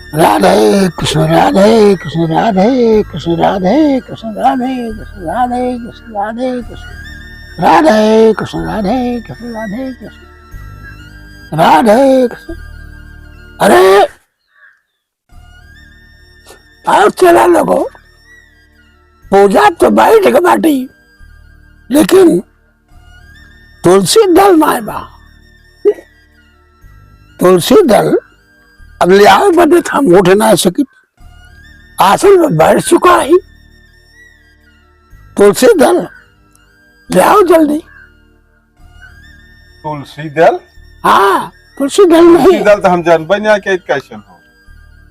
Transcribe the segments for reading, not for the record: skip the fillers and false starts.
राधे कृष्ण राधे कृष्ण राधे कृष्ण राधे कृष्ण राधे कृष्ण राधे कृष्ण राधे कृष्ण राधे कृष्ण राधे कृष्ण राधे कृष्ण राधे कृष्ण। अरे आओ चला लोगो, पूजा तो बैठ के बाटी, लेकिन तुलसी दल माए बा, तुलसी दल अब ले आओ बदे हम उठ ना सकी, आसन में बैठ चुका है। तुलसी दल ले आओ जल्दी। तुलसी दल? हाँ तुलसी दल नहीं। तुलसी दल तो हम जानबे नहीं के कैसे हो।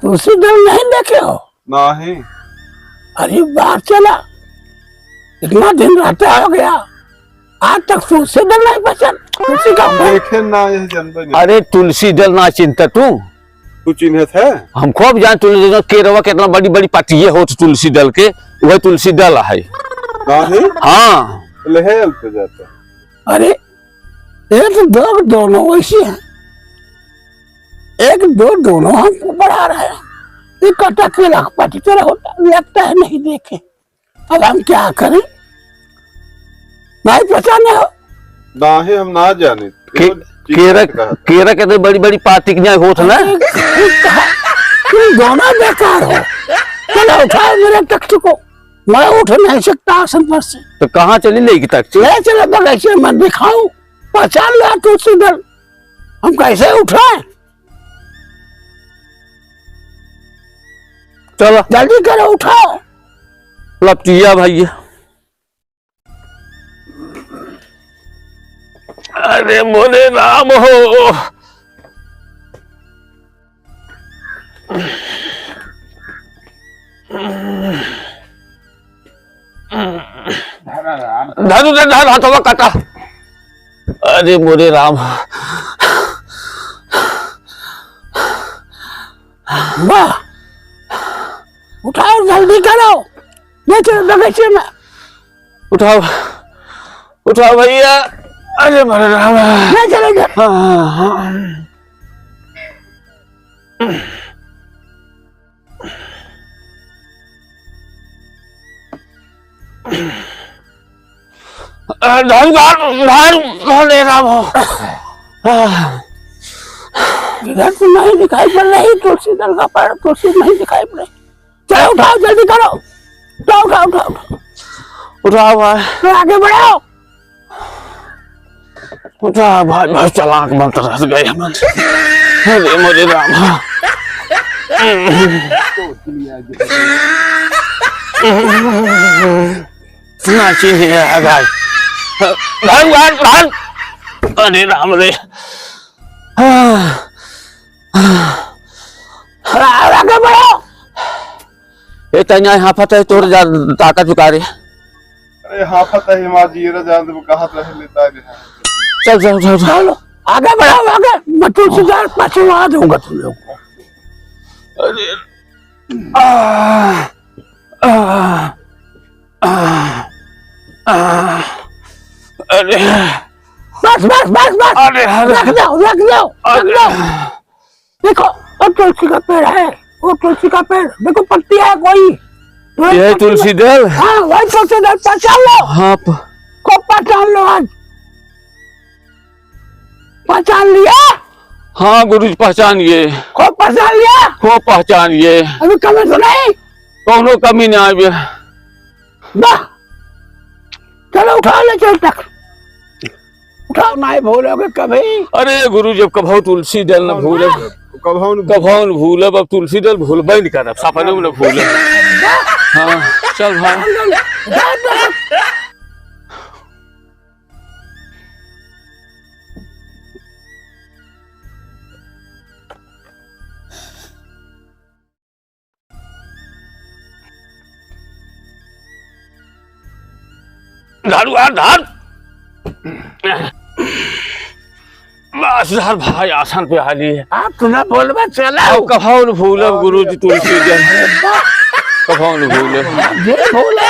तुलसी दल नहीं देखे हो? नहीं। अरे बात चला, इतना दिन रहता हो गया, आज तक तुलसी दल नहीं पसंद। तुलसी का देखे ना ये जानबे नहीं। अरे तुलसी दल ना चिंता तू चिन्हत है? हम खूब जान तुलसी दल केरवा कितना बड़ी बड़ी पार्टियां हो तुलसी दल के, वह तुलसी दल है। नहीं? हाँ लहेल पे जाता। अरे एक दो दोनों वैसे हैं, एक दो दोनों हमको बढ़ा रहे हैं। इकट्ठा केला पार्टी तरह होता लगता है, नहीं देखे। अब हम क्या करें, नहीं पहचाने हो? नहीं हम ना जाने। केरा के तो बड़ी बड़ी पार्टी की होत ना। तुम दोनों बेकार हो। चलो उठाओ मेरे तख्त को, मैं उठ नहीं सकता आसन पर से। तो कहाँ चली लेगी तक? ले चलो बगैचे मैं दिखाऊं, पहचान लिया तुलसी दल, हम कैसे उठाए? चलो जल्दी करो उठाओ। लपटिया भैया। अरे मोरे राम हो, धनु धन हाथों काटा। अरे मोरे राम, वाह उठाओ जल्दी करो, ले चलो बगीचे में। उठाओ उठाओ भैया। अरे मोरे राम, ले चलो धन धन ले राम हो। इधर तो नहीं दिखाई पड़ रही तुलसी दल का पैर, तुलसी नहीं दिखाई पड़ रही। चलो उठाओ जल्दी करो, उठाओ उठाओ उठाओ उठाओ भाई, तो आगे बढ़ाओ। उठाओ भाई, बहुत चालाक बनकर रह गए हम। अरे मोरे राम, ना चिन्ह भाई। धन धन धन, अरे राम रे। आगे बढ़ो। ये तन्या यहाँ फते तोर जा ताकत चुका रे। अरे हाफत है हिमाजी रे, जान दे कहां रह लेता है। चल चल चल चलो आगे बढ़ाओ आगे, मैं तुलसी दल पछुआ दूंगा तुम लोग को। अरे अरे बस बस बस बस, अरे रख दो रख दो रख दो। देखो वो तुलसी का पेड़ है, वो तुलसी का पेड़ देखो, पत्ती है कोई। ये तुलसी दल? हाँ वही तुलसी दल, पहचान लो। हाँ को पहचान लो, आज पहचान लिया? हाँ गुरुजी पहचानिए। को पहचान लिया? को पहचानिए। अभी कमी तो नहीं? कौनो कमी नहीं आई। वाह चलो उठाओ, ले चल तक उठाओ, नहीं भूलोगे कभी। अरे गुरु जब कभो तुलसी दल न भूले, कभो न भूले, अब तुलसी दल भूलबे नहीं कर, सपने में न भूले। हाँ चल भाई। धारू यार धार, बस यार भाई आसान पे हाली है। आप तुम्हें बोलबा चला कभो न भूलब गुरुजी तुलसी दल, कभो न भूलब। ये भूला